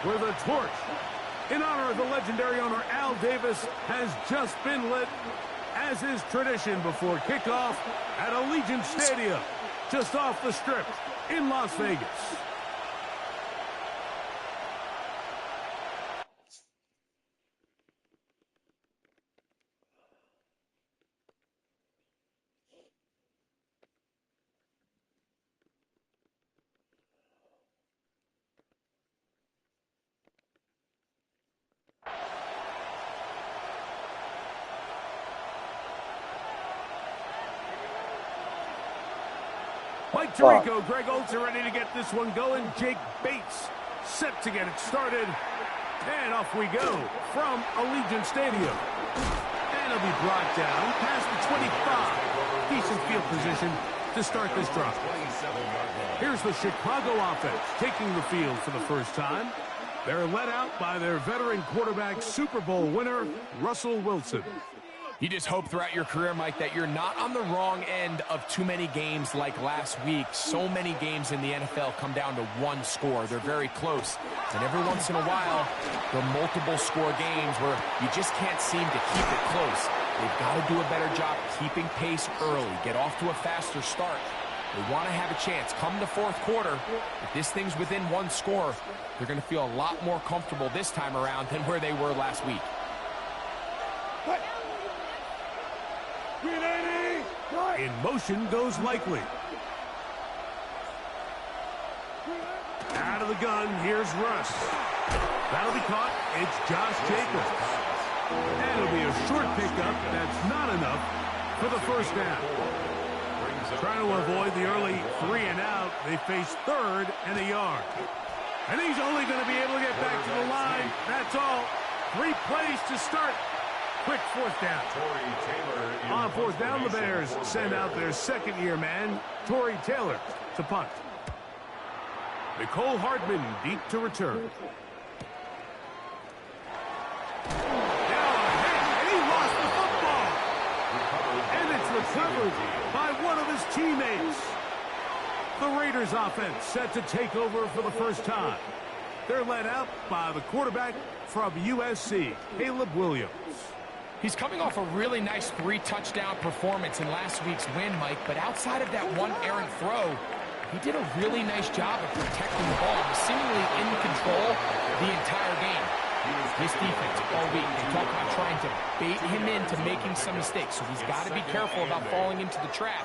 where the torch, in honor of the legendary owner Al Davis, has just been lit, as is tradition before kickoff at Allegiant Stadium, just off the Strip in Las Vegas. Mike Tirico, Greg Olds are ready to get this one going. Jake Bates set to get it started. And off we go from Allegiant Stadium. And it'll be brought down past the 25. Decent field position to start this drive. Here's the Chicago offense taking the field for the first time. They're led out by their veteran quarterback, Super Bowl winner, Russell Wilson. You just hope throughout your career, Mike, that you're not on the wrong end of too many games like last week. So many games in the NFL come down to one score. They're very close. And every once in a while, there are multiple score games where you just can't seem to keep it close. They've got to do a better job keeping pace early, get off to a faster start. They want to have a chance. Come the fourth quarter, if this thing's within one score, they're going to feel a lot more comfortable this time around than where they were last week. In motion goes Likely. Out of the gun, here's Russ. That'll be caught. It's Josh Jacobs. And it'll be a short pickup. That's not enough for the first down. Trying to avoid the early 3 and out. They face 3rd and a yard. And he's only going to be able to get back to the line. That's all. 3 plays to start. Quick fourth down. On fourth down, the Bears send out their second-year man, Tory Taylor, to punt. Nicole Hardman deep to return. Now a hit, and he lost the football. And it's recovered by one of his teammates. The Raiders offense set to take over for the first time. They're led out by the quarterback from USC, Caleb Williams. He's coming off a really nice 3-touchdown performance in last week's win, Mike, but outside of that one errant throw, he did a really nice job of protecting the ball. He was seemingly in control the entire game. This defense all week, they talk about trying to bait him into making some mistakes, so he's got to be careful about falling into the trap.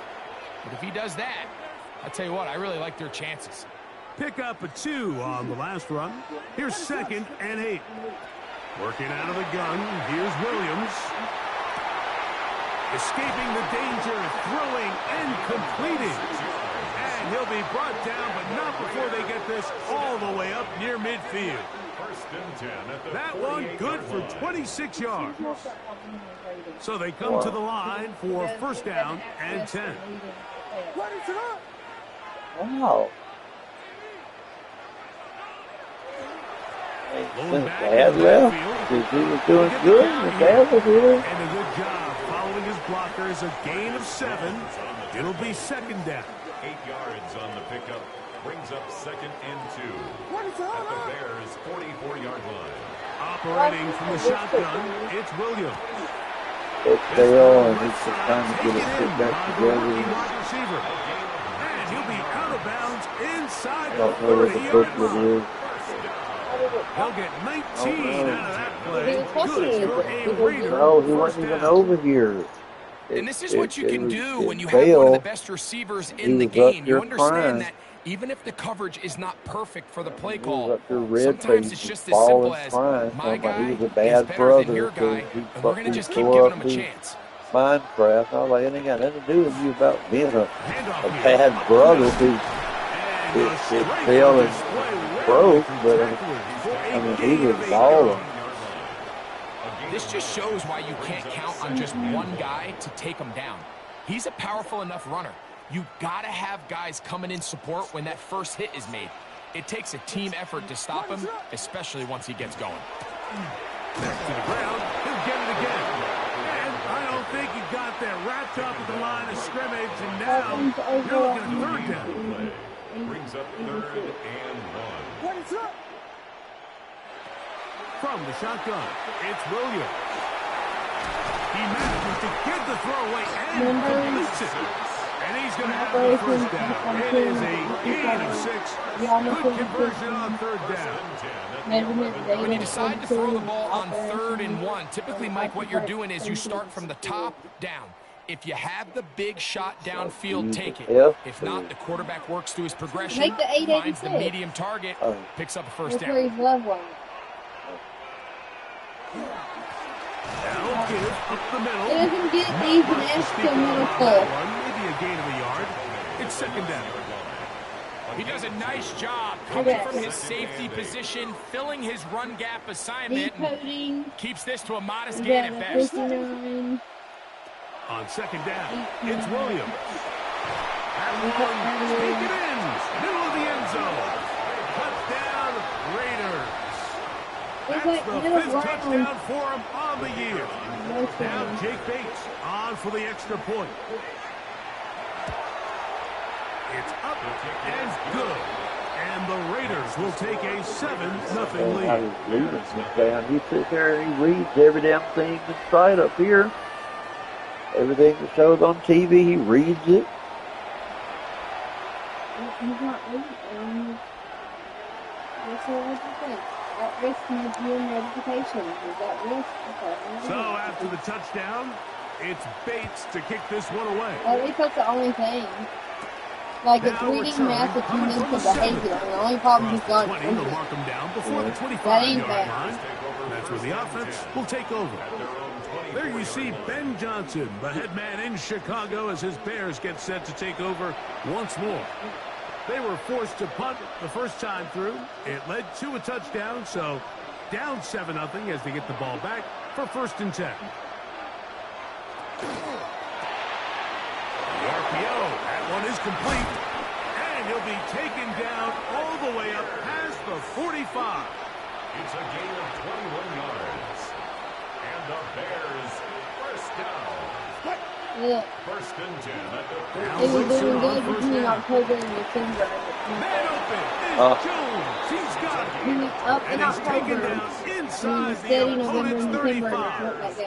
But if he does that, I'll tell you what, I really like their chances. Pick up a 2 on the last run. Here's 2nd and 8. Working out of the gun, here's Williams. Escaping the danger, throwing and completing. And he'll be brought down, but not before they get this all the way up near midfield. That one good for 26 yards. So they come to the line for first down and 10. Wow. Going back Dad left. He was doing good. The dad was here. And a good job following his blockers. A gain of 7. It'll be second down. 8 yards on the pickup. Brings up 2nd and 2. At the Bears' 44-yard line. Operating from the shotgun, it's Williams. It's Dale, and he's just trying to get his shit back together. And he'll be out of bounds inside I the don't know what the 30-yard booklet line. is. He'll get 19 out of that play. Good for a Raider. No, he wasn't even over here. And this is what you can do when you have one of the best receivers in the game. You understand that even if the coverage is not perfect for the play call, sometimes it's just as simple as my guy is better than your guy, and we're going to just keep giving him a chance. Minecraft, all that ain't got nothing to do with you about being a bad brother who fell and broke, but I mean, he was balling. This just shows why you can't count on just one guy to take him down. He's a powerful enough runner. You got to have guys coming in support when that first hit is made. It takes a team effort to stop him, especially once he gets going. Next to the ground, he'll get it again. And I don't think he got that wrapped up at the line of scrimmage, and now you're looking at 3rd down. Brings up 3rd and 1. from the shotgun. It's Williams. He manages to get the throw away and completes it. And he's going to have the first down. It is a gain of 6. Good conversion on third down. When you decide to throw the ball on 3rd and 1, typically, Mike, what you're doing is you start from the top down. If you have the big shot downfield, take it. If not, the quarterback works through his progression, finds the medium target, picks up a first down. Now give up the middle. It doesn't get even extra middle full. Maybe a gain of a yard. It's second down. He does a nice job coming from his safety position, filling his run gap assignment, and keeps this to a modest gain at best. 59. On second down, it's Williams. That one, take it in, middle of the end zone. Touchdown, Raiders. That's the 5th touchdown for him on the year. Now Jake Bates on for the extra point. It's up and good. And the Raiders will take a 7-0 lead. He sits there and he reads every damn thing inside up here. Everything that shows on TV, he reads it. He's not reading. What's the thing? At risk museum notification. Is that risk? So after the touchdown, it's Bates to kick this one away. At least that's the only thing. Like, it's reading math attendance to behavior, and the only problem he's got is they'll mark him down before the 25-yard line. That's where the offense will take over. There you see Ben Johnson, the head man in Chicago, as his Bears get set to take over once more. They were forced to punt the first time through. It led to a touchdown, so down 7-0 as they get the ball back for 1st and 10. The RPO, that one is complete, and he'll be taken down all the way up past the 45. It's a gain of 21 yards. And the Bears first down. Yeah. 1st and 10 at the It was doing good between October and December. Man open is Jones. He's got it. He was up in And he's taken October. down inside He was the steady November opponent's and December. 35. That's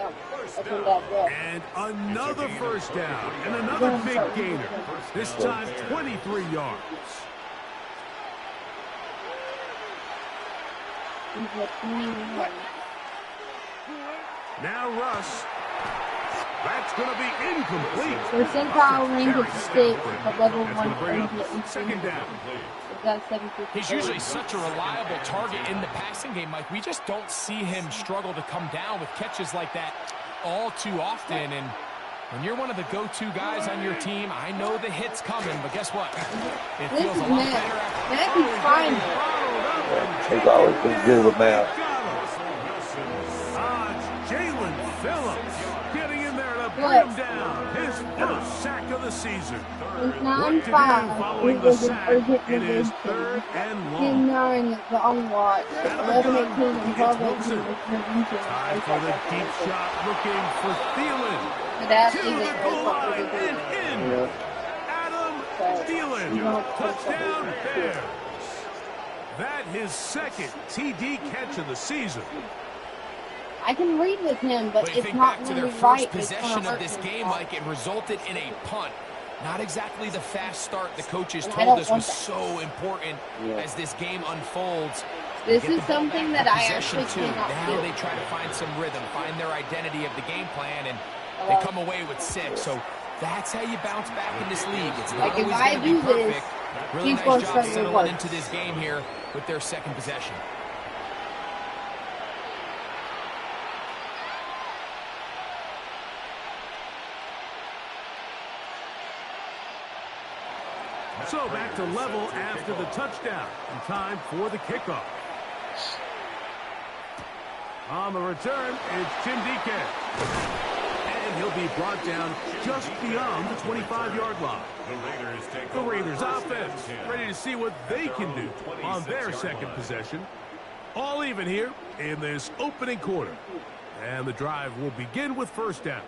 when that dropped. And another first down. And another big gainer. This time 23 yards. He's at 21. Now Russ. That's going to be incomplete. Percentile range of 6, but level 1 range of second down. He's usually such a reliable target in the passing game, Mike. We just don't see him struggle to come down with catches like that all too often. And when you're one of the go-to guys on your team, I know the hit's coming, but guess what? It feels a lot better after. Matt is fine. He's always been good with Matt. Jalen Phillips getting in there to bring him down. His first sack of the season. It's What to do 9-5. following the sack? It is 3rd and long. 10-9 is the on watch. 11-18 and 12-18 is prevention. Time for the deep shot, looking for Thielen. But that's To even the goal line and in. Adam Thielen. Touchdown Bears. That his 2nd TD catch of the season. I can read with him, but you it's think not back to really their right. first possession of this game, Mike, it resulted in a punt. Not exactly the fast start the coaches told us was so important as this game unfolds. This is something that I actually too. cannot Now do. they try to find some rhythm, find their identity of the game plan, and they come away with 6. So that's how you bounce back in this league. It's not Like, if always I going to be do this, perfect. Really he's nice going to job struggle settling worse. into this game here with their 2nd possession. So back to level after the touchdown. And time for the kickoff. On the return, it's Tim DK. And he'll be brought down just beyond the 25-yard line. The Raiders offense ready to see what they can do on their 2nd possession. All even here in this opening quarter. And the drive will begin with first down.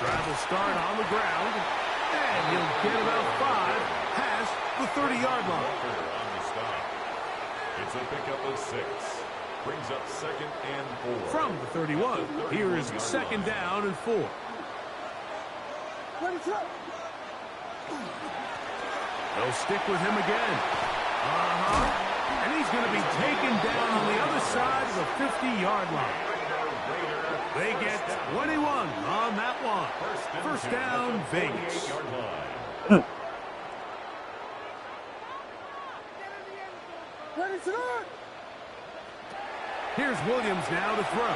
Drive will start on the ground, and he'll get about 5 past the 30-yard line. On the stop. It's a pickup of 6. Brings up 2nd and 4. From the 31, here is 2nd down and 4. They'll stick with him again. And he's going to be taken down on the other side of the 50-yard line. They get 21 on that one. First down, Vegas. Here's Williams now to throw.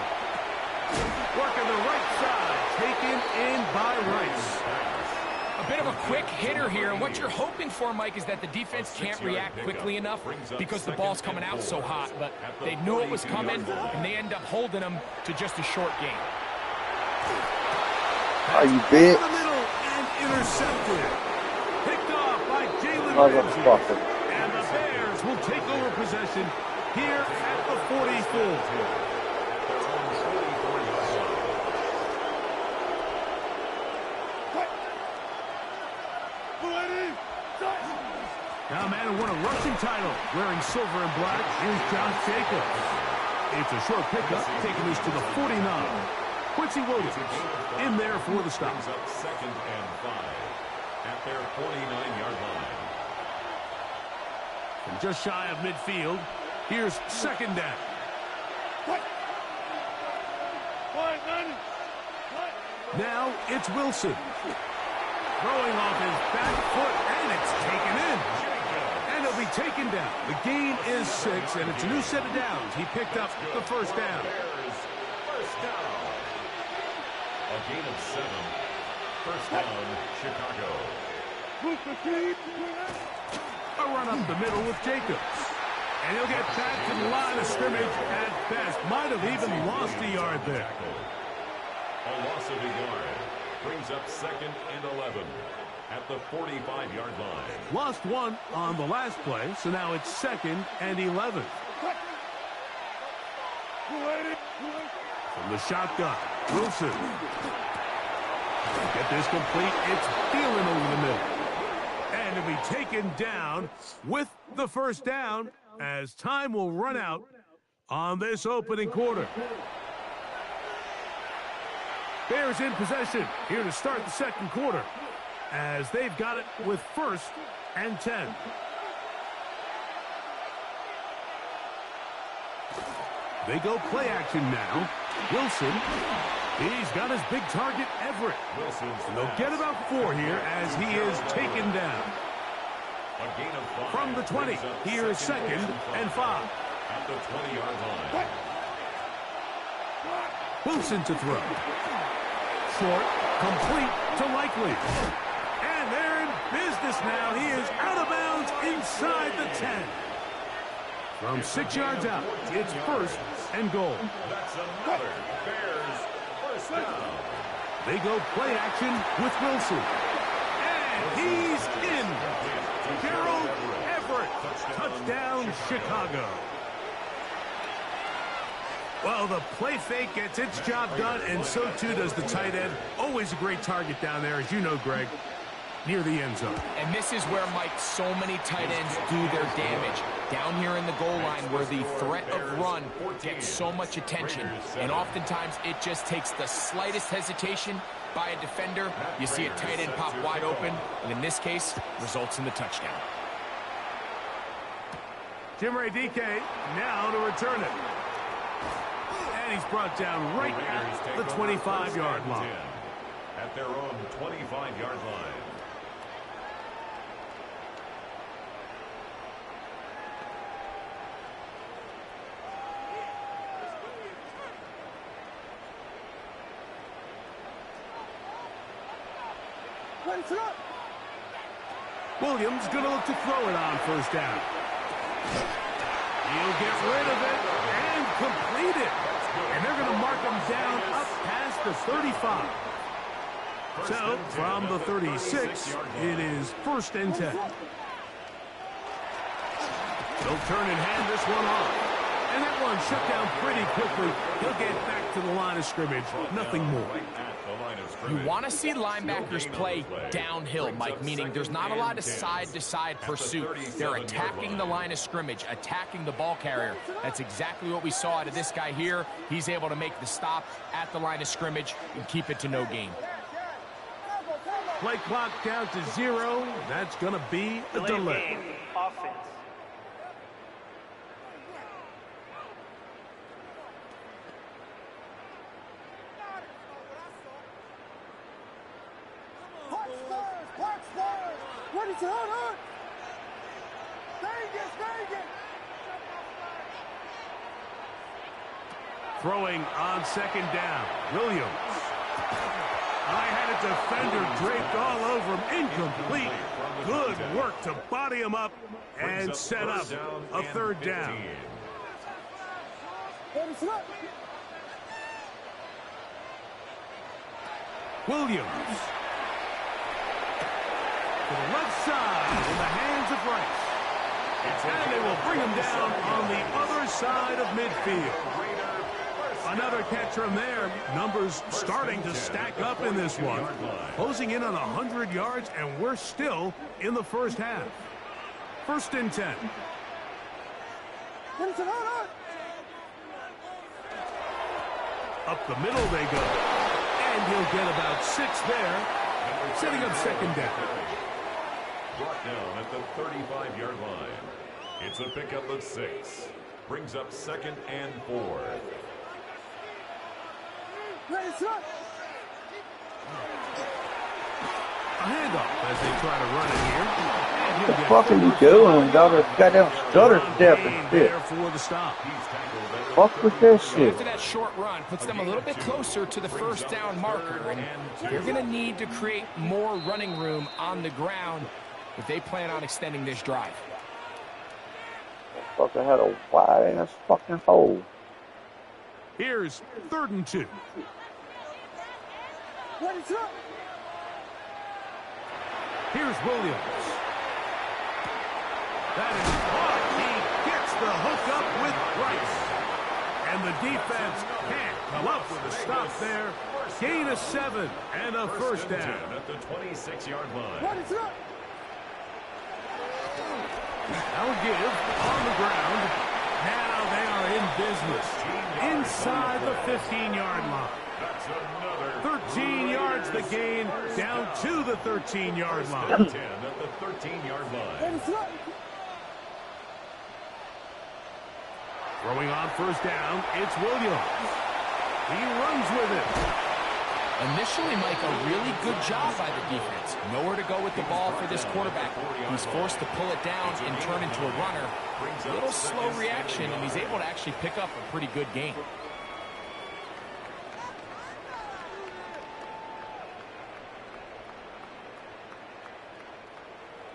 Working the right side, taken in by Rice. A bit of a quick hitter here, and what you're hoping for, Mike, is that the defense can't react quickly enough because the ball's coming out so hot, but they knew it was coming, and they end up holding them to just a short gain. Are you big? In the middle and intercepted. Picked off by Jalen Ramsey. Motherfucker. And the Bears will take over possession here at the 44. Now, man who won a rushing title wearing silver and black. Here's Josh Jacobs. It's a short pickup, taking us to the 49. Quincy Williams in there for the stop. Brings up 2nd and 5 at their 49-yard line. From just shy of midfield, here's 2nd down. Now it's Wilson. Throwing off his back foot, and it's taken in. And he'll be taken down. The gain is 6, and it's a new set of downs. He picked up the first down. First down. A gain of 7. First down, Chicago. A run up the middle with Jacobs. And he'll get back to the line of scrimmage at best. Might have even lost a yard there. A loss of a yard. Brings up 2nd and 11 at the 45-yard line. Lost 1 on the last play, so now it's 2nd and 11. From the shotgun, Wilson. Get this complete. It's Thielen over the middle. And it'll be taken down with the first down as time will run out on this opening quarter. Bears in possession here to start the second quarter as they've got it with 1st and 10. They go play action now. Wilson, he's got his big target, Everett. And they'll get about 4 here as he is taken down. A gain of 5. From the 20, here's 2nd and 5. At the 20-yard line. Wilson to throw. Short, complete to Likely. And they're in business now. He is out of bounds inside the 10. From 6 yards out, it's 1st and goal. That's another Bears first down. They go play action with Wilson. And he's in. Gerald Everett. Touchdown, Chicago. Well, the play fake gets its job done, and so too does the tight end. Always a great target down there, as you know, Greg, near the end zone. And this is where, Mike, so many tight ends do their damage. Down here in the goal line where the threat of run gets so much attention. And oftentimes it just takes the slightest hesitation by a defender. You see a tight end pop wide open, and in this case, results in the touchdown. Jim Ray DK now to return it. And he's brought down right at the 25-yard line. At their own 25-yard line. Williams going to look to throw it on first down. He'll get rid of it and complete it. And they're going to mark him down up past the 35. So, from the 36, it is 1st and 10. They'll turn and hand this one off. And that one shut down pretty quickly. He'll get back to the line of scrimmage. Nothing more. You want to see linebackers play downhill, Mike, meaning there's not a lot of side-to-side pursuit. They're attacking the line of scrimmage, attacking the ball carrier. That's exactly what we saw out of this guy here. He's able to make the stop at the line of scrimmage and keep it to no gain. Play clock down to 0. That's going to be a delay. Offense. Throwing on second down. Williams. I had a defender draped all over him. Incomplete. Good work to body him up and set up a third down. Williams. To the left side in the hands of Rice. And they will bring him down on the other side of midfield. Another catch from there. Numbers starting to stack up in this one. Closing in on 100 yards, and we're still in the first half. 1st and 10. Up the middle they go. And he'll get about 6 there. Setting up second down. Brought down at the 35-yard line. It's a pickup of 6. Brings up 2nd and 4. A handoff as they try to run it here. What the fuck are you doing? Goddamn stutter step and shit. For the stop. Fuck with this shit. After that short run, puts them a little bit closer to the first down marker. And they're going to need to create more running room on the ground if they plan on extending this drive. Fucker had a wide-ass fucking hole. Here's 3rd and 2. Here's Williams. That is caught. He gets the hook up with Rice. And the defense can't come up with a stop there. Gain of 7 and a first down. At the 26-yard line. Now a give on the ground. Now they are in business. Inside the 15-yard line. That's another 13 yards the gain, down to the 13-yard line. 10 at the 13-yard line. Throwing on first down, it's Williams. He runs with it. Initially, Mike, a really good job by the defense. Nowhere to go with the ball for this quarterback. He's forced to pull it down and turn into a runner. A little slow reaction, and he's able to actually pick up a pretty good gain.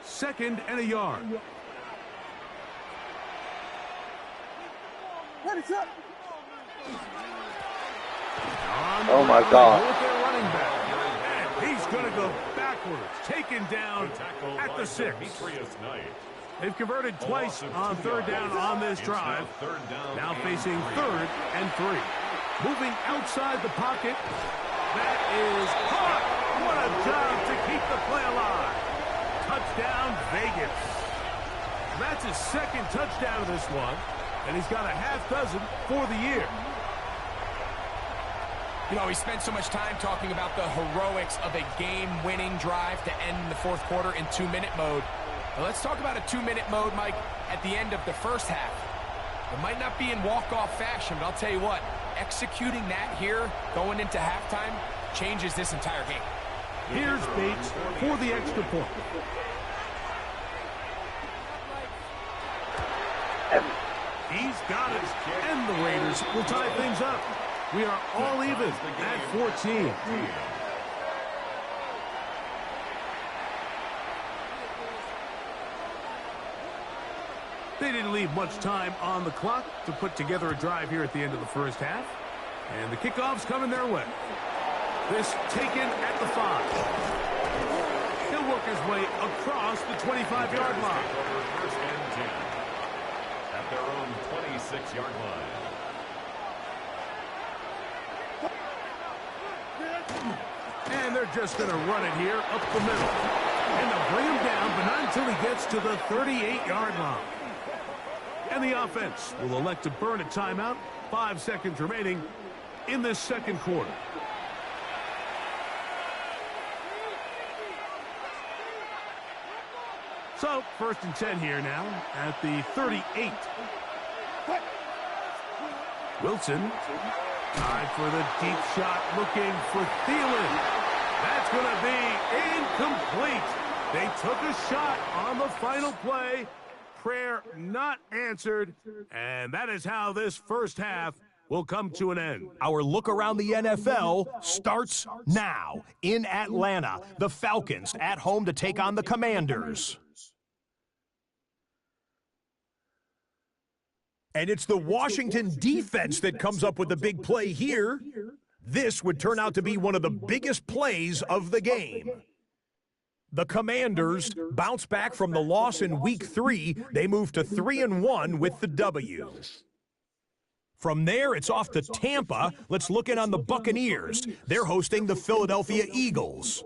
Second and a yard. Oh my God. And he's going to go backwards, taken down at the 6. They've converted twice on 3rd down on this drive. Now facing 3rd and 3. Moving outside the pocket. That is caught. What a job to keep the play alive. Touchdown, Vegas. That's his 2nd touchdown of this one, and he's got a half dozen for the year. You know, we spent so much time talking about the heroics of a game-winning drive to end the 4th quarter in 2-minute mode. Now let's talk about a 2-minute mode, Mike, at the end of the first half. It might not be in walk-off fashion, but I'll tell you what, executing that here, going into halftime, changes this entire game. Here's Bates for the extra point. He's got it, and the Raiders will tie things up. We are all even at 14. They didn't leave much time on the clock to put together a drive here at the end of the first half. And the kickoff's coming their way. This taken at the 5. He'll work his way across the 25-yard line. First and 10. At their own 26-yard line. And they're just going to run it here up the middle. And they'll bring him down, but not until he gets to the 38-yard line. And the offense will elect to burn a timeout. 5 seconds remaining in this second quarter. So, 1st and 10 here now at the 38. Wilson tied for the deep shot, looking for Thielen. That's going to be incomplete. They took a shot on the final play. Prayer not answered, and that is how this first half will come to an end. Our look around the NFL starts now. In Atlanta, the Falcons at home to take on the Commanders. And it's the Washington defense that comes up with the big play here. This would turn out to be one of the biggest plays of the game. The Commanders bounce back from the loss in Week 3. They move to 3-1 with the W. From there, it's off to Tampa. Let's look in on the Buccaneers. They're hosting the Philadelphia Eagles.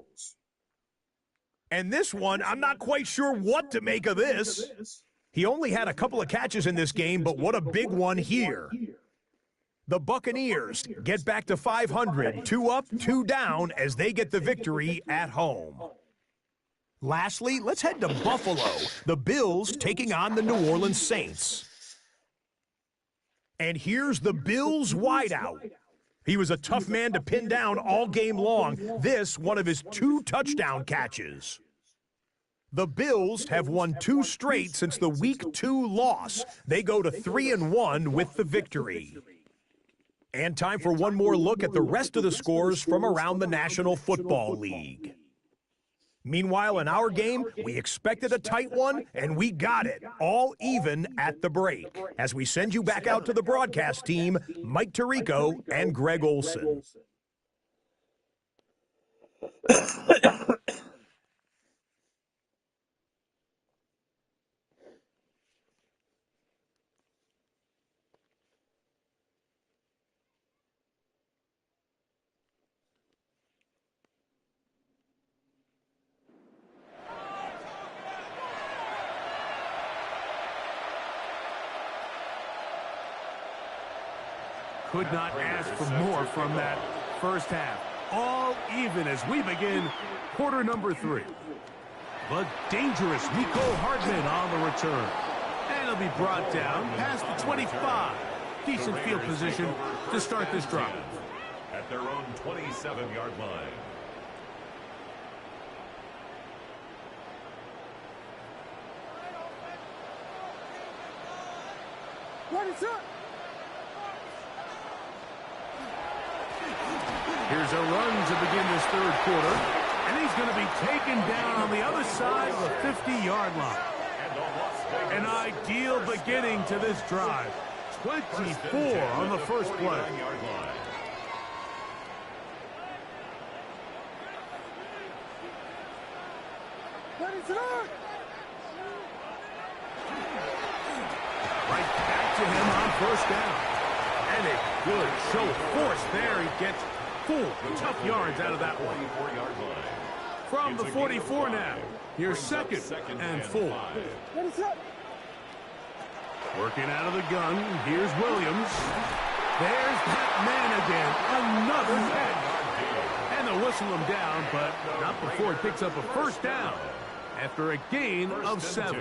And this one, I'm not quite sure what to make of this. He only had a couple of catches in this game, but what a big one here. The Buccaneers get back to 500, 2 up, 2 down as they get the victory at home. Lastly, let's head to Buffalo. The Bills taking on the New Orleans Saints. And here's the Bills wideout. He was a tough man to pin down all game long. This, one of his 2 touchdown catches. The Bills have won 2 straight since the Week 2 loss. They go to 3-1 with the victory. And time for one more look at the rest of the scores from around the National Football League. Meanwhile, in our game, we expected a tight one, and we got it, all even at the break. As we send you back out to the broadcast team, Mike Tirico and Greg Olson. Could not ask for more from that first half. All even as we begin quarter number 3. But dangerous Mecole Hardman on the return. And he'll be brought down past the 25. Decent field position to start this drive. At their own 27-yard line. What is up? Here's a run to begin this third quarter. And he's going to be taken down on the other side of the 50-yard line. An ideal beginning to this drive. 24 on the first play. Right back to him on first down. And a good show of force there. He gets 4 tough yards out of that one. From the 44 now. Here's second and 4. Working out of the gun. Here's Williams. There's that man again. Another catch. And they'll whistle him down, but not before he picks up a first down. After a gain of 7.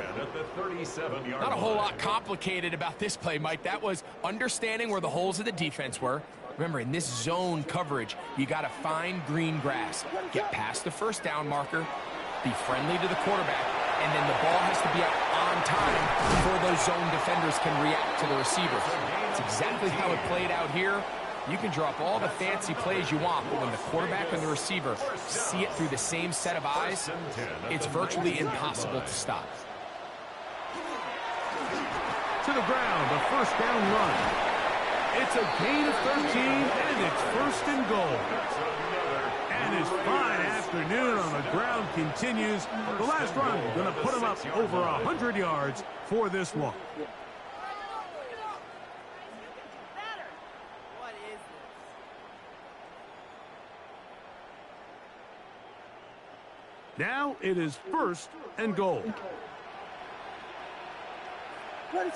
Not a whole lot complicated about this play, Mike. That was understanding where the holes of the defense were. Remember, in this zone coverage, you got to find green grass. Get past the first down marker, be friendly to the quarterback, and then the ball has to be out on time before those zone defenders can react to the receiver. It's exactly how it played out here. You can draw up all the fancy plays you want, but when the quarterback and the receiver see it through the same set of eyes, it's virtually impossible to stop. To the ground, a first down run. It's a gain of 13, and it's first and goal. And his fine afternoon on the ground continues. The last run going to put him up over 100 yards for this one. Now it is 1st and goal. They'll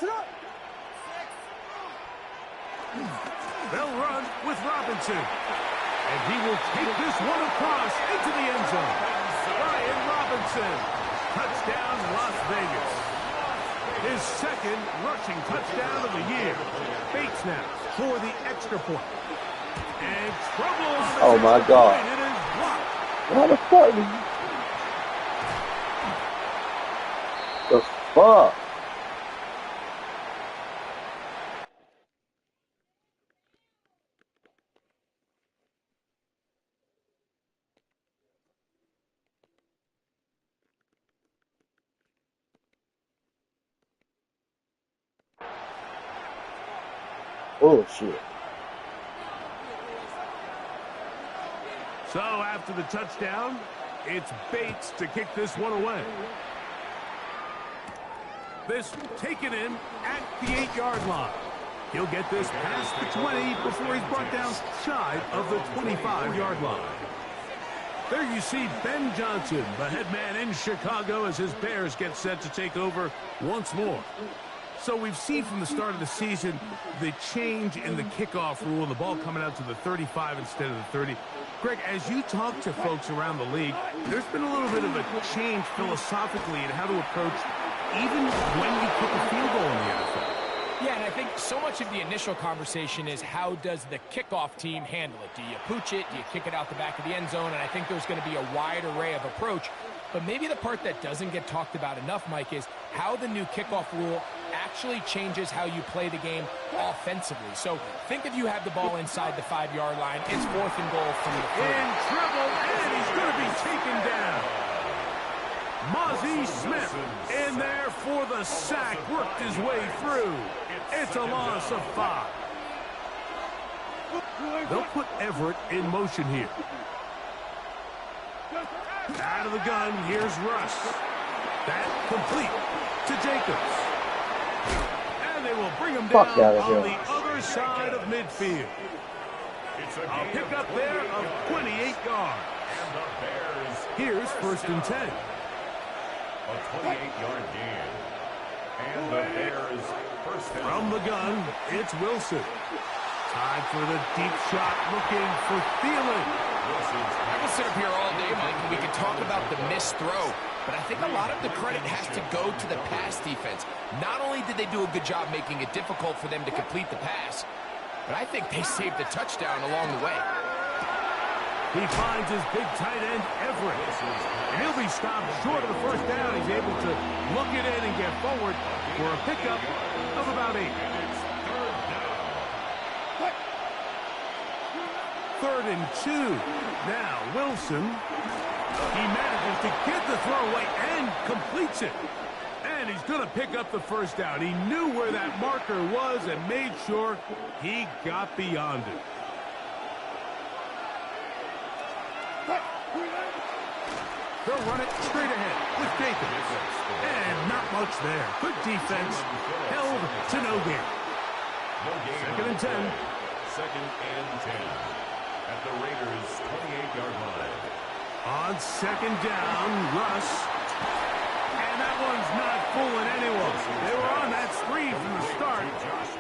run with Robinson. And he will take this one across into the end zone. Brian Robinson. Touchdown, Las Vegas. His 2nd rushing touchdown of the year. Bates now for the extra point. And trouble on the Oh my God. It is blocked. What the fuck? The fuck? Oh shit. So after the touchdown, it's Bates to kick this one away. This taken in at the 8-yard line. He'll get this past the 20 before he's brought down shy of the 25-yard line. There you see Ben Johnson, the head man in Chicago, as his Bears get set to take over once more. So we've seen from the start of the season the change in the kickoff rule, the ball coming out to the 35 instead of the 30. Greg, as you talk to folks around the league, there's been a little bit of a change philosophically in how to approach even when you kick a field goal in the NFL. Yeah, and I think so much of the initial conversation is how does the kickoff team handle it? Do you pooch it? Do you kick it out the back of the end zone? And I think there's going to be a wide array of approach. But maybe the part that doesn't get talked about enough, Mike, is how the new kickoff rule actually changes how you play the game offensively. So think if you have the ball inside the 5-yard line, it's 4th and goal from the 30. In trouble, and he's going to be taken down. Mozzie Smith in there for the sack, worked his way through. It's a loss of 5. They'll put Everett in motion here. Out of the gun, here's Russ. That complete to Jacobs. And they will bring him down on the other side of midfield. A pickup there of 28 yards. Here's 1st and 10. A 28-yard gain. And the Bears first down. From the gun, it's Wilson. Time for the deep shot, looking for Thielen. I can sit up here all day, Mike, and we can talk about the missed throw, but I think a lot of the credit has to go to the pass defense. Not only did they do a good job making it difficult for them to complete the pass, but I think they saved the touchdown along the way. He finds his big tight end, Everett. And he'll be stopped short of the 1st down. He's able to look it in and get forward for a pickup of about 8. 3rd and 2. Now Wilson. He manages to get the throw away and completes it. And he's going to pick up the 1st down. He knew where that marker was and made sure he got beyond it. They'll run it straight ahead with Jacobs. And not much there. Good defense. Held to no gain. 2nd and 10. 2nd and 10. At the Raiders' 28-yard line. On 2nd down, Russ. And that one's not fooling anyone. They were on that screen from the start.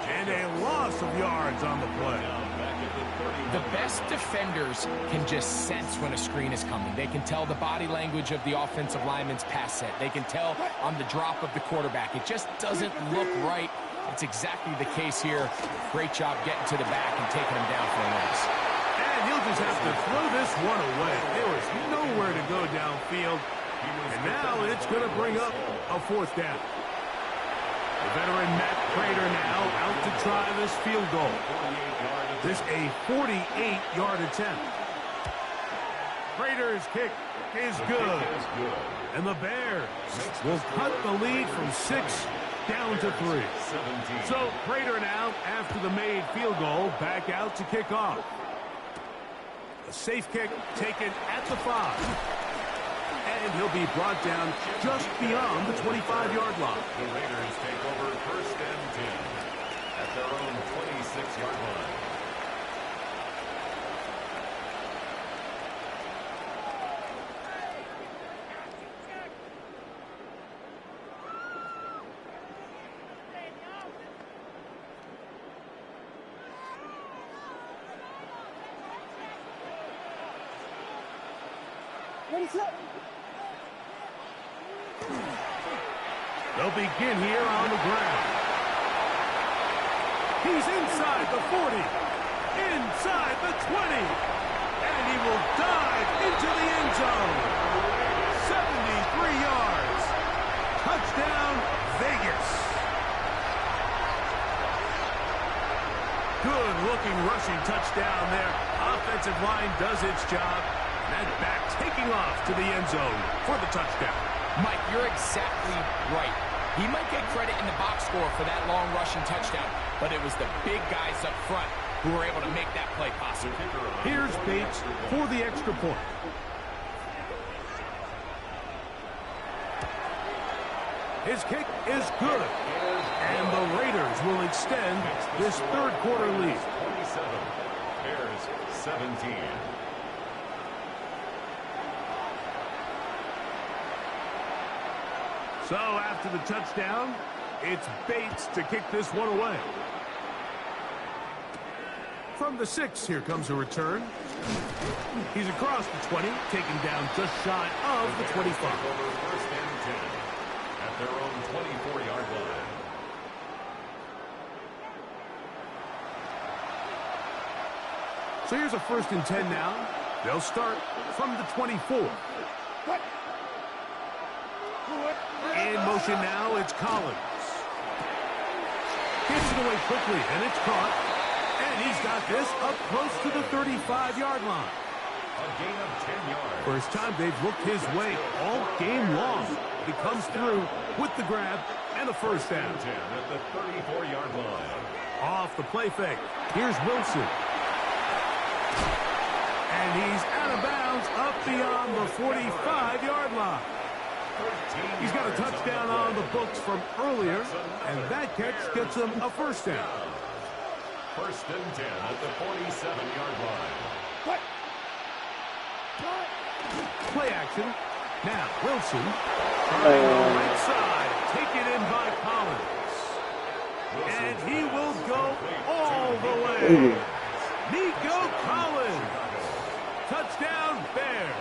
And a loss of yards on the play. The best defenders can just sense when a screen is coming. They can tell the body language of the offensive lineman's pass set. They can tell on the drop of the quarterback. It just doesn't look right. It's exactly the case here. Great job getting to the back and taking him down for a loss. And he'll just have to throw this one away. There was nowhere to go downfield. And now it's going to bring up a 4th down. The veteran Matt Prater now out to try this field goal. This a 48-yard attempt. Prater's kick is good. And the Bears will cut the lead from 6 down to 3. So Prater now, after the made field goal, back out to kick off. A safe kick taken at the 5. And he'll be brought down just beyond the 25-yard line. The Raiders take over 1st and 10 at their own 26-yard line. They'll begin here on the ground. He's inside the 40, inside the 20, and he will dive into the end zone. 73 yards. Touchdown, Vegas. Good-looking rushing touchdown there. Offensive line does its job. That back taking off to the end zone for the touchdown. Mike, you're exactly right. He might get credit in the box score for that long rushing touchdown, but it was the big guys up front who were able to make that play possible. Here's Bates for the extra point. His kick is good, and the Raiders will extend this third quarter lead. 27, Bears 17. So after the touchdown, it's Bates to kick this one away. From the 6, here comes a return. He's across the 20, taken down just shy of the 25. First and 10 at their own 24-yard line. So here's a 1st and 10 now. They'll start from the 24. In motion now, it's Collins. Gets it away quickly, and it's caught. And he's got this up close to the 35-yard line. A gain of 10 yards. First time they've looked his way all game long. He comes through with the grab and a first down. 10 at the 34-yard line. Off the play fake. Here's Wilson. And he's out of bounds up beyond the 45-yard line. He's got a touchdown on the books from earlier, and that catch gets him a first down. First and 10 at the 47-yard line. Play action. Now Wilson on the right side, taken in by Collins. And he will go all the way. Nico Collins. Touchdown, Bears.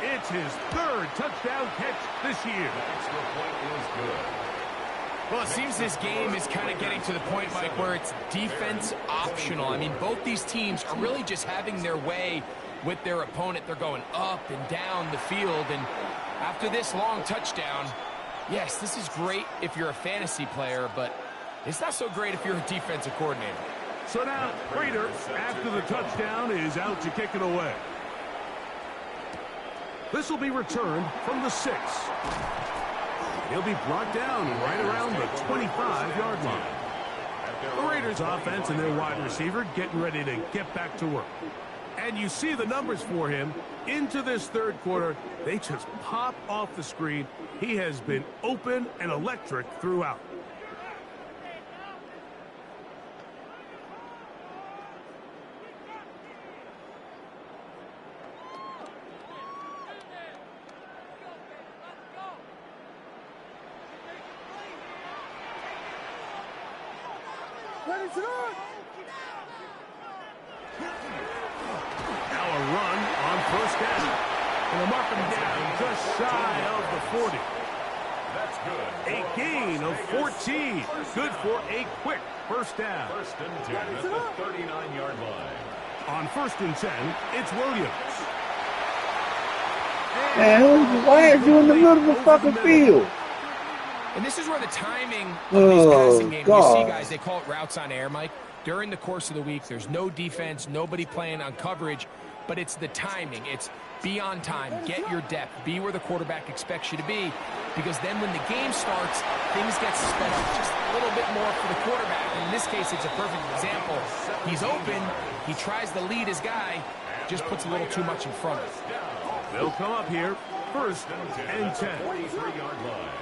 It's his 3rd touchdown catch this year. Extra point is good. Well, it seems this game is kind of getting to the point, Mike, where it's defense optional. I mean, both these teams are really just having their way with their opponent. They're going up and down the field, and after this long touchdown, yes, this is great if you're a fantasy player, but it's not so great if you're a defensive coordinator. So now, Raiders, after the touchdown, is out to kick it away. This will be returned from the 6. He'll be brought down right around the 25-yard line. The Raiders offense and their wide receiver getting ready to get back to work. And you see the numbers for him into this third quarter. They just pop off the screen. He has been open and electric throughout. Now a run on first down. And they'll mark him down just shy of the 40. That's good. A gain of 14. Good for a quick first down. First and 10 at the 39-yard line. On 1st and 10, it's Williams. Man, why are you in the middle of the fucking field? And this is where the timing of these passing games, you God. see, guys, they call it routes on air, Mike. During the course of the week, there's no defense, nobody playing on coverage, but it's the timing. It's be on time, get your depth, be where the quarterback expects you to be, because then when the game starts, things get sped up just a little bit more for the quarterback. In this case, it's a perfect example. He's open, he tries to lead his guy, just puts a little too much in front of him. They'll come up here, 1st and 10. 43-yard line.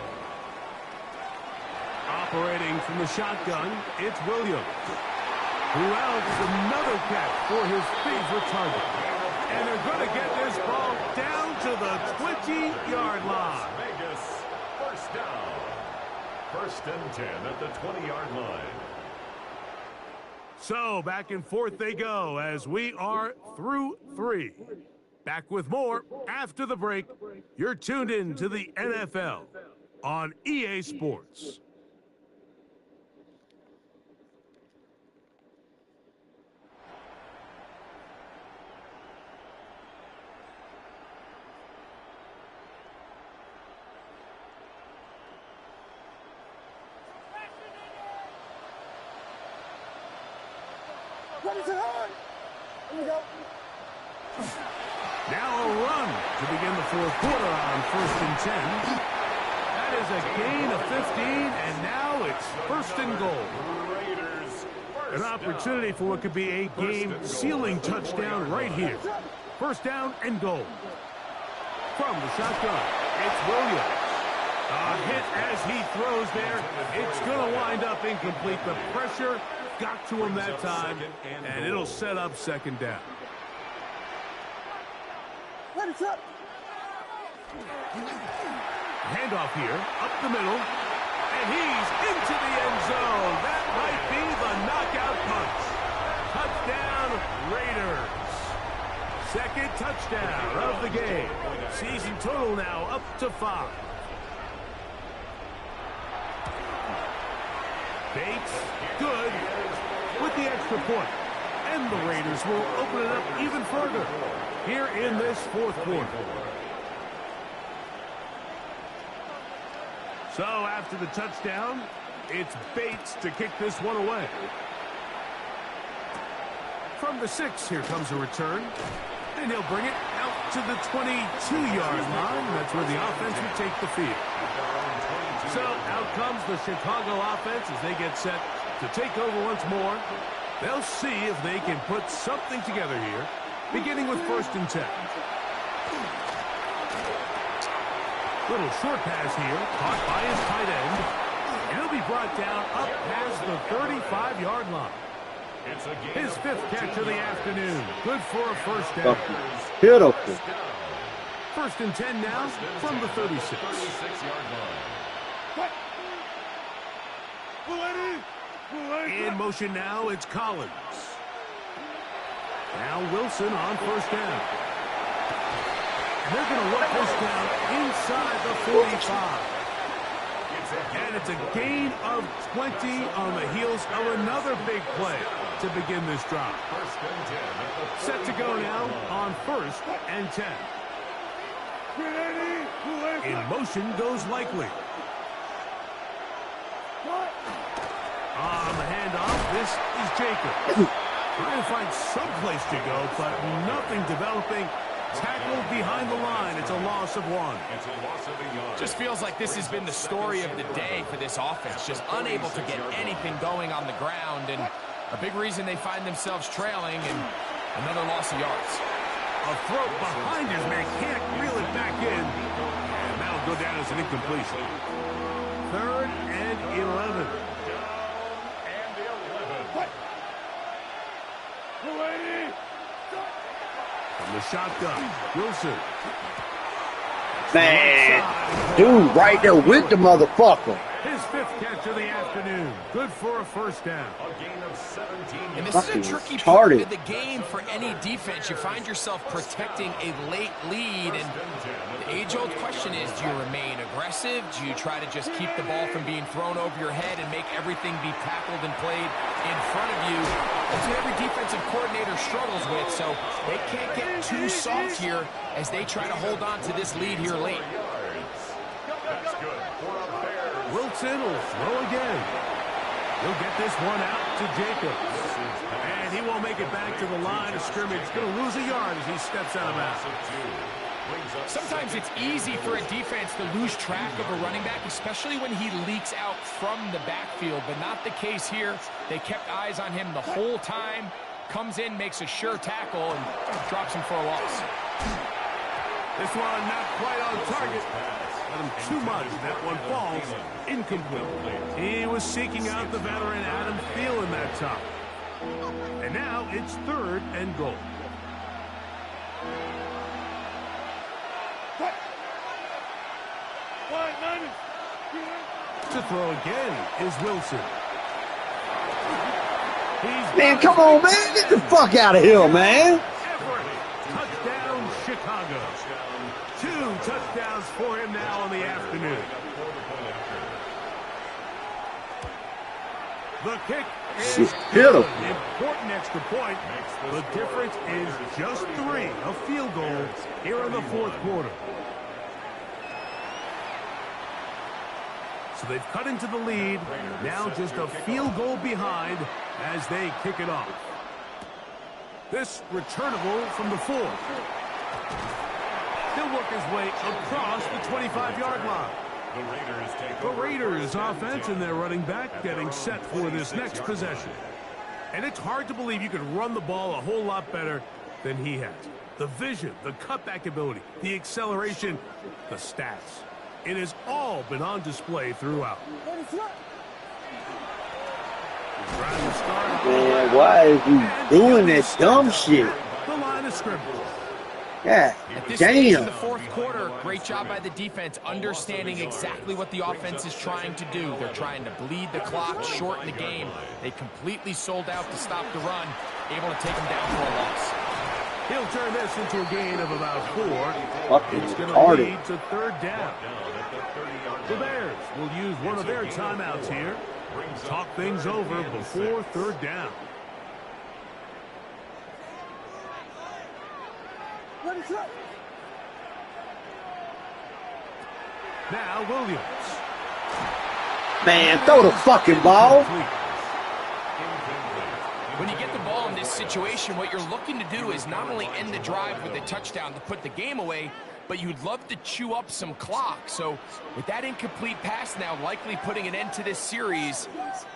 Operating from the shotgun, it's Williams. Who else? Another catch for his favorite target. And they're going to get this ball down to the 20-yard line. Vegas, first down. First and 10 at the 20-yard line. So back and forth they go as we are through 3. Back with more after the break. You're tuned in to the NFL on EA Sports. Now a run to begin the fourth quarter on 1st and 10. That is a gain of 15, and now it's 1st and goal. An opportunity for what could be a game-sealing touchdown right here. 1st down and goal. From the shotgun, it's Williams. A hit as he throws there. It's going to wind up incomplete. The pressure got to him that time, and it'll set up 2nd down. Handoff here, up the middle, and he's into the end zone. That might be the knockout punch. Touchdown, Raiders. 2nd touchdown of the game. Season total now up to 5. Bates, good, with the extra point. And the Raiders will open it up even further here in this 4th quarter. So after the touchdown, it's Bates to kick this one away. From the 6, here comes a return. And he'll bring it out to the 22-yard line. That's where the offense will take the field. So out comes the Chicago offense as they get set to take over once more. They'll see if they can put something together here, beginning with 1st and 10. Little short pass here, caught by his tight end. And he'll be brought down up past the 35-yard line. His 5th catch of the afternoon. Good for a 1st down. Beautiful. 1st and 10 now from the 36. In motion now, it's Collins. Now Wilson on 1st down. And they're going to work this down inside the 45. And it's a gain of 20 on the heels of another big play to begin this drive. Set to go now on 1st and 10. In motion goes Likely. On the handoff, this is Jacob. Trying to find some place to go, but nothing developing. Tackled behind the line. It's a loss of 1. Just feels like this has been the story of the day for this offense. Just unable to get anything going on the ground, and a big reason they find themselves trailing, and another loss of yards. A throw behind his man. Can't reel it back in. And that'll go down as an incompletion. 3rd and 11. From the shotgun, Wilson. Man, dude right there with the motherfucker. His 5th catch of the afternoon. Good for a 1st down. A gain of 17. And this is a tricky retarded. part of the game for any defense. You find yourself protecting a late lead, and the age-old question is, do you remain aggressive? Do you try to just keep the ball from being thrown over your head and make everything be tackled and played in front of you? That's what every defensive coordinator struggles with, so they can't get too soft here as they try to hold on to this lead here late. That's good for a Bears. Wilson will throw again. He'll get this one out to Jacobs. And he won't make it back to the line of scrimmage. Going to lose a yard as he steps out of bounds. Sometimes it's easy for a defense to lose track of a running back, especially when he leaks out from the backfield, but not the case here. They kept eyes on him the whole time. Comes in, makes a sure tackle, and drops him for a loss. This one not quite on target. Let him too much. That one falls incomplete. He was seeking out the veteran Adam Thielen that time. And now it's 3rd and goal. To throw again is Wilson. Man, come on, man. Get the fuck out of here, man. Touchdown, Chicago. Chicago. 2 touchdowns for him now in the afternoon. The kick is good. Important extra point. The difference is just 3, a field goal here in the fourth quarter. So they've cut into the lead. Now just a field goal behind as they kick it off. This returnable from the 4. He'll work his way across the 25-yard line. The Raiders offense and their running back getting set for this next possession. And it's hard to believe you could run the ball a whole lot better than he has. The vision, the cutback ability, the acceleration, the stats. It has all been on display throughout. Man, why is he doing that dumb shit? The line of scrimmage. Yeah, At this stage in damn. the fourth quarter, great job by the defense, understanding exactly what the offense is trying to do. They're trying to bleed the clock, shorten the game. They completely sold out to stop the run, able to take them down for a loss. He'll turn this into a gain of about 4. Fucking It's going to retarded. lead to 3rd down. The Bears will use one of their timeouts here. Talk things over before 3rd down. Now Williams. Man, throw the fucking ball. When you get the ball in this situation, what you're looking to do is not only end the drive with a touchdown to put the game away, but you'd love to chew up some clock. So with that incomplete pass now likely putting an end to this series,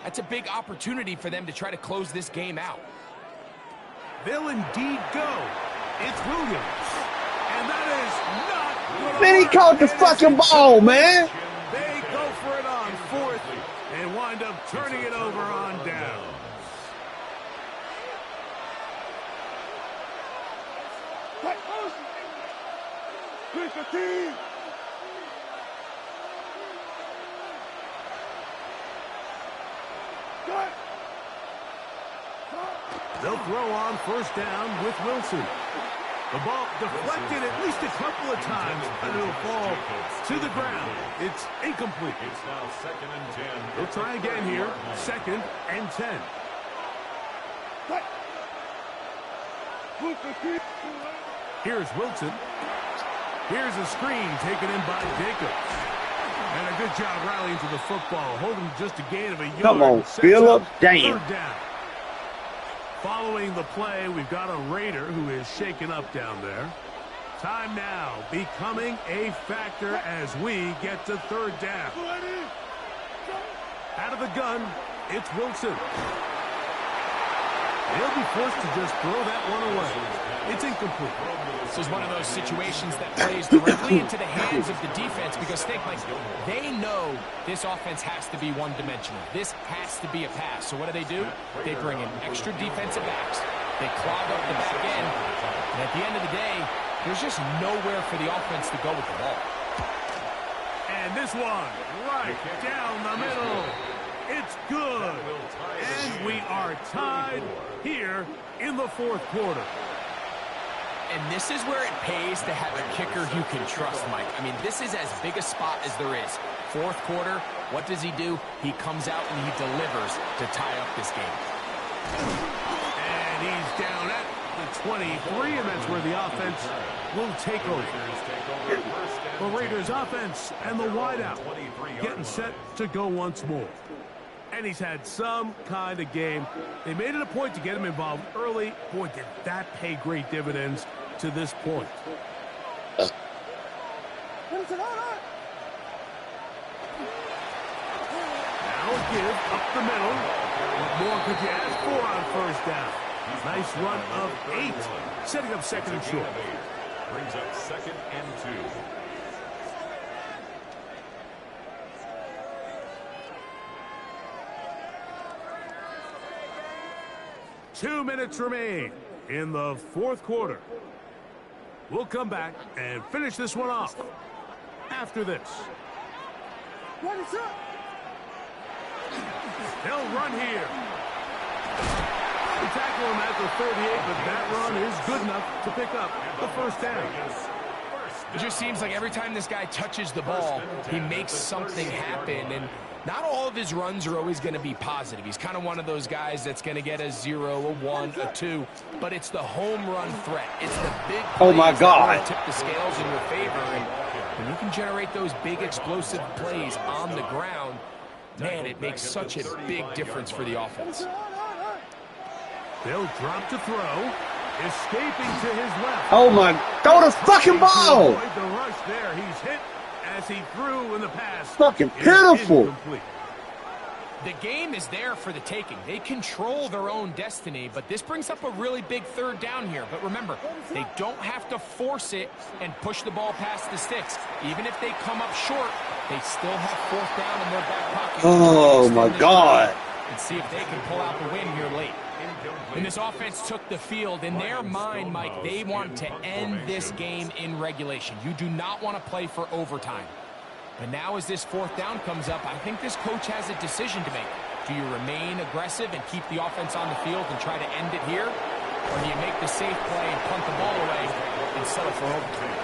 that's a big opportunity for them to try to close this game out. They'll indeed go. It's Williams. And that is not good. Man, he caught the fucking ball, man. They go for it on 4th and wind up turning it over on down. They'll throw on 1st down with Wilson. The ball deflected at least a couple of times, and it'll fall to the ground. It's incomplete. It's now 2nd and 10. They'll try again here. 2nd and 10. Here's Wilson. Here's a screen taken in by Jacobs. And a good job rallying to the football, holding just a gain of a yard. Come on, Sets Phillips. up Damn. 3rd down. Following the play, we've got a Raider who is shaken up down there. Time now becoming a factor as we get to 3rd down. Out of the gun, it's Wilson. He'll be forced to just throw that one away. It's incomplete. This is one of those situations that plays directly into the hands of the defense because think, like, they know this offense has to be one-dimensional. This has to be a pass. So what do? They bring in extra defensive backs. They clog up the back end. And at the end of the day, there's just nowhere for the offense to go with the ball. And this one, right down the middle. It's good. And we are tied here in the 4th quarter. And this is where it pays to have a kicker you can trust, Mike. I mean, this is as big a spot as there is. 4th quarter, what does he do? He comes out and he delivers to tie up this game. And he's down at the 23, and that's where the offense will take over. The Raiders offense and the wideout getting set to go once more. And he's had some kind of game. They made it a point to get him involved early. Boy, did that pay great dividends to this point. Now a give up the middle. What more could you ask for on 1st down? Nice run of 8, setting up 2nd and short. Brings up 2nd and 2. 2 minutes remain in the 4th quarter. We'll come back and finish this one off after this. They'll run here. They tackle him at the 38, but that run is good enough to pick up the 1st down. It just seems like every time this guy touches the ball, he makes something happen. And not all of his runs are always going to be positive. He's kind of one of those guys that's going to get a 0, a 1, a 2. But it's the home run threat. It's the big plays Oh, my God. that really tip the scales in your favor. And when you can generate those big explosive plays on the ground, man, it makes such a big difference for the offense. They'll drop to throw. Escaping to his left. Oh, my. Throw the fucking ball. Avoid the rush there. He's hit as he threw in the pass. Fucking It is pitiful. incomplete. The game is there for the taking. They control their own destiny, but this brings up a really big third down here. But remember, they don't have to force it and push the ball past the sticks. Even if they come up short, they still have fourth down in their back pocket. Oh, my Extend this God. drive and see if they can pull out the win here late. And this offense took the field. In their mind, Mike, they want to end this game in regulation. You do not want to play for overtime. But now as this fourth down comes up, I think this coach has a decision to make. Do you remain aggressive and keep the offense on the field and try to end it here? Or do you make the safe play and punt the ball away and settle for overtime?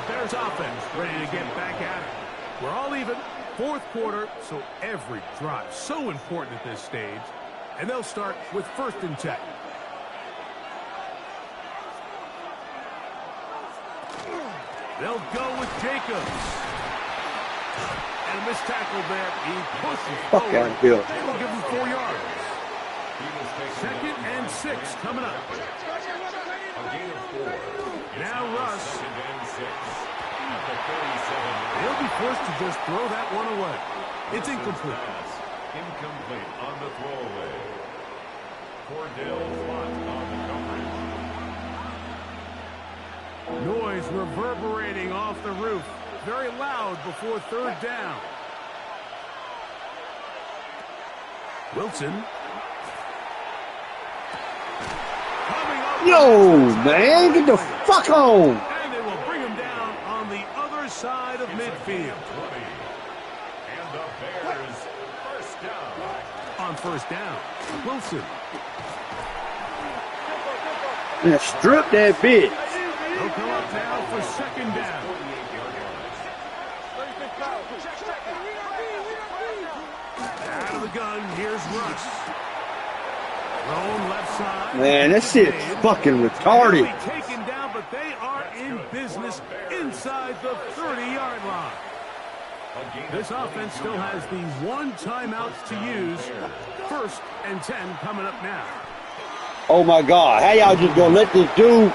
The Bears offense ready to get back at it. We're all even. Fourth quarter, so every drive so important at this stage. And they'll start with 1st and 10. They'll go with Jacobs. And a missed tackle there. He pushes Fuck forward. out here. They will give him 4 yards. 2nd and 6 coming up. A gain of 4. Now Russ. 2nd and 6. At the 37. He'll be forced to just throw that one away. It's incomplete. Incomplete on the throwaway. Cordell Flott on the coverage. Noise reverberating off the roof. Very loud before 3rd down. Wilson. Coming up. Yo, man, get the fuck on. And they will bring him down on the other side of midfield. 20. And the Bears first down. On 1st down, Wilson. Man, strip that bitch. He'll come up now for 2nd down. 48-yard line. Out of the gun, here's Russ. Thrown left side. Man, that shit's fucking retarded. They'll be taken down, but they are in business inside the 30-yard line. This offense still has the 1 timeout to use. 1st and 10 coming up now. Oh, my God. How y'all just gonna let this dude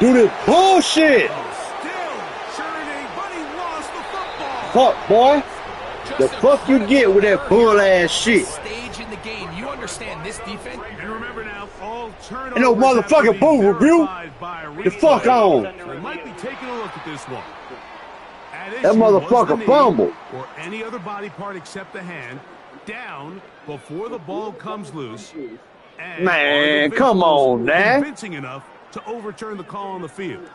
do this bullshit? Still churning, but he lost the football. Fuck, boy. The fuck you get with that bull-ass shit? Stage in the game. You understand this defense? And remember now, all turnovers Ain't no motherfucking have to be bull review. verified by a The fuck replay. on. They might be taking a look at this one. At That issue was motherfucker the knee fumbled. or any other body part except the hand down before the ball comes loose. And Man, are the come visuals on, man. convincing enough to overturn the call on the field.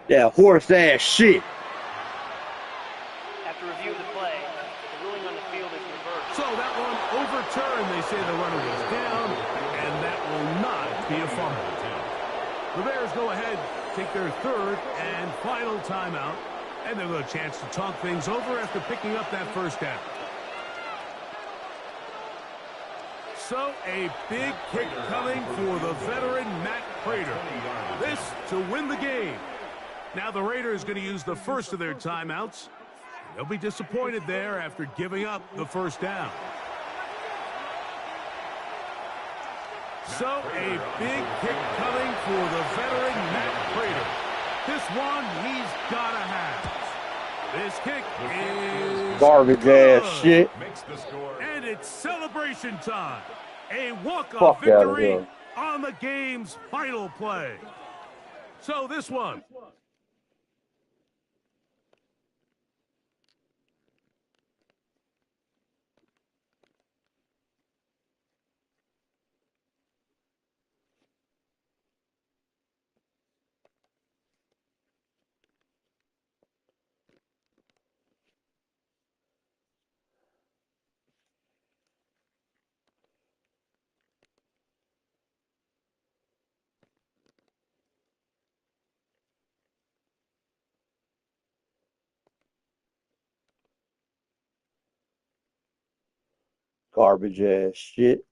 That horse-ass shit. After review of the play, the ruling on the field is reversed. So that one overturned. They say the runner was down, and that will not be a fumble. The Bears go ahead, take their 3rd and final timeout, and they'll have a chance to talk things over after picking up that 1st down. So a big kick coming for the veteran Matt Prater. This to win the game. Now the Raiders going to use the first of their timeouts. They'll be disappointed there after giving up the 1st down. So a big kick coming for the veteran Matt Prater. This one he's got to have. This kick is Garbage good. ass shit. Makes the score. And it's celebration time. A walk-off Fuck outta victory here. on the game's final play. So this one Garbage ass shit.